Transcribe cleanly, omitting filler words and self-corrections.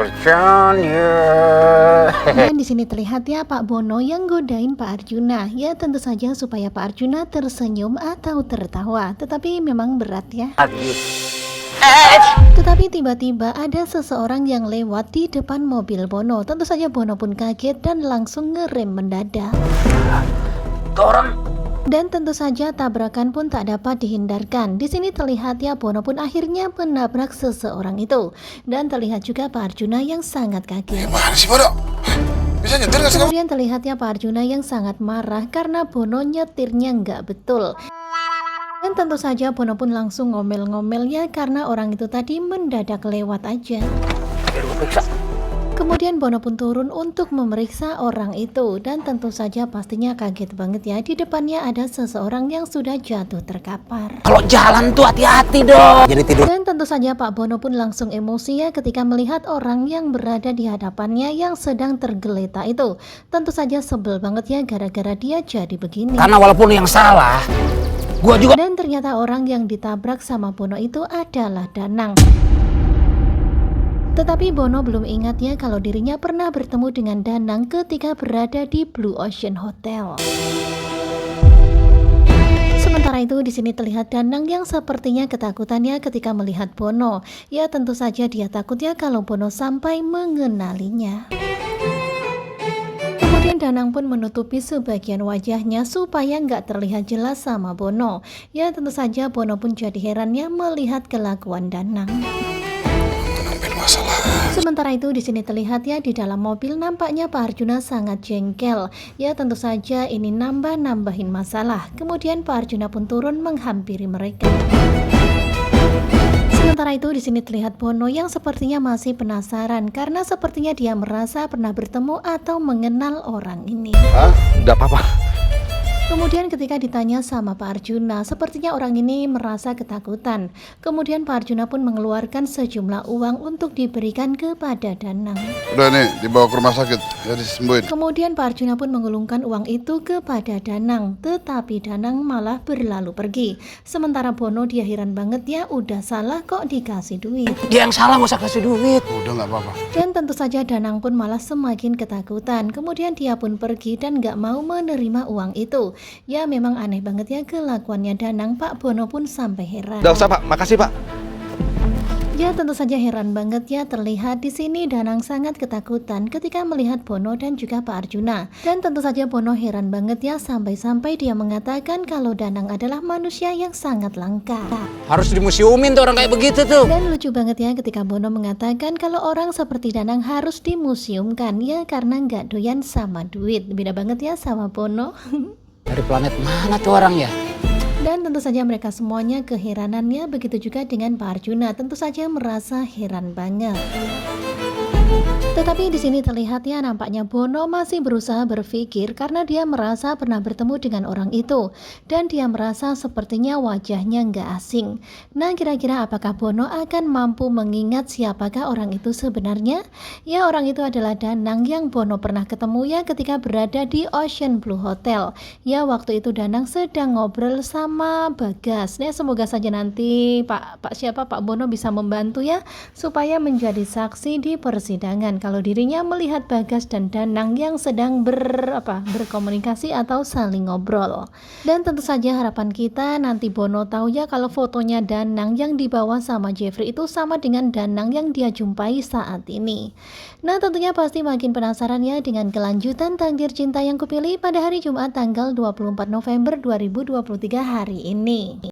bercanda. Dan di sini terlihat ya Pak Bono yang godain Pak Arjuna. Ya tentu saja supaya Pak Arjuna tersenyum atau tertawa. Tetapi memang berat ya. Tetapi tiba-tiba ada seseorang yang lewat di depan mobil Bono. Tentu saja Bono pun kaget dan langsung ngerem mendadak. Dan tentu saja tabrakan pun tak dapat dihindarkan. Di sini terlihat ya Bono pun akhirnya menabrak seseorang itu. Dan terlihat juga Pak Arjuna yang sangat kaget. Gimana sih Bono? Bisa nyetir gak sih kamu? Kemudian terlihat ya Pak Arjuna yang sangat marah karena Bono nyetirnya nggak betul. Dan tentu saja Bono pun langsung ngomel-ngomel ya karena orang itu tadi mendadak lewat aja. Kemudian Bono pun turun untuk memeriksa orang itu. Dan tentu saja pastinya kaget banget ya. Di depannya ada seseorang yang sudah jatuh terkapar. Kalau jalan tuh hati-hati dong. Jadi tidur. Dan tentu saja Pak Bono pun langsung emosi ya ketika melihat orang yang berada di hadapannya yang sedang tergeletak itu. Tentu saja sebel banget ya gara-gara dia jadi begini. Karena walaupun yang salah, gua juga. Dan ternyata orang yang ditabrak sama Bono itu adalah Danang. Tetapi Bono belum ingat ya kalau dirinya pernah bertemu dengan Danang ketika berada di Blue Ocean Hotel. Sementara itu di sini terlihat Danang yang sepertinya ketakutannya ketika melihat Bono. Ya tentu saja dia takut ya kalau Bono sampai mengenalinya. Kemudian Danang pun menutupi sebagian wajahnya supaya nggak terlihat jelas sama Bono. Ya tentu saja Bono pun jadi herannya melihat kelakuan Danang. Sementara itu di sini terlihat ya di dalam mobil nampaknya Pak Arjuna sangat jengkel. Ya tentu saja ini nambahin masalah. Kemudian Pak Arjuna pun turun menghampiri mereka. Sementara itu di sini terlihat Bono yang sepertinya masih penasaran karena sepertinya dia merasa pernah bertemu atau mengenal orang ini. Udah apa-apa. Kemudian ketika ditanya sama Pak Arjuna, sepertinya orang ini merasa ketakutan. Kemudian Pak Arjuna pun mengeluarkan sejumlah uang untuk diberikan kepada Danang. Udah nih, dibawa ke rumah sakit, ya disembuhin. Kemudian Pak Arjuna pun mengulungkan uang itu kepada Danang, tetapi Danang malah berlalu pergi. Sementara Bono dia heran banget ya, udah salah kok dikasih duit. Dia yang salah, gak usah kasih duit. Udah nggak apa-apa. Dan tentu saja Danang pun malah semakin ketakutan. Kemudian dia pun pergi dan gak mau menerima uang itu. Ya memang aneh banget ya kelakuannya Danang. Pak Bono pun sampai heran. Udah usah Pak, makasih Pak. Ya tentu saja heran banget ya, terlihat di sini Danang sangat ketakutan ketika melihat Bono dan juga Pak Arjuna. Dan tentu saja Bono heran banget ya sampai-sampai dia mengatakan kalau Danang adalah manusia yang sangat langka. Harus dimuseumin tuh orang kayak begitu tuh. Dan lucu banget ya ketika Bono mengatakan kalau orang seperti Danang harus dimuseumkan ya karena nggak doyan sama duit. Beda banget ya sama Bono. Dari planet mana tuh orang ya? Dan tentu saja mereka semuanya keheranannya, begitu juga dengan Pak Arjuna, tentu saja merasa heran banget. Tetapi di sini terlihat ya nampaknya Bono masih berusaha berpikir karena dia merasa pernah bertemu dengan orang itu dan dia merasa sepertinya wajahnya nggak asing. Nah kira-kira apakah Bono akan mampu mengingat siapakah orang itu sebenarnya? Ya orang itu adalah Danang yang Bono pernah ketemu ya ketika berada di Ocean Blue Hotel. Ya waktu itu Danang sedang ngobrol sama Bagas. Ya semoga saja nanti Pak Bono bisa membantu ya supaya menjadi saksi di persidangan kalau dirinya melihat Bagas dan Danang yang sedang berkomunikasi atau saling ngobrol. Dan tentu saja harapan kita nanti Bono tahu ya kalau fotonya Danang yang dibawa sama Jeffrey itu sama dengan Danang yang dia jumpai saat ini. Nah tentunya pasti makin penasaran ya dengan kelanjutan Takdir Cinta yang Kupilih pada hari Jumat tanggal 24 November 2023 hari ini.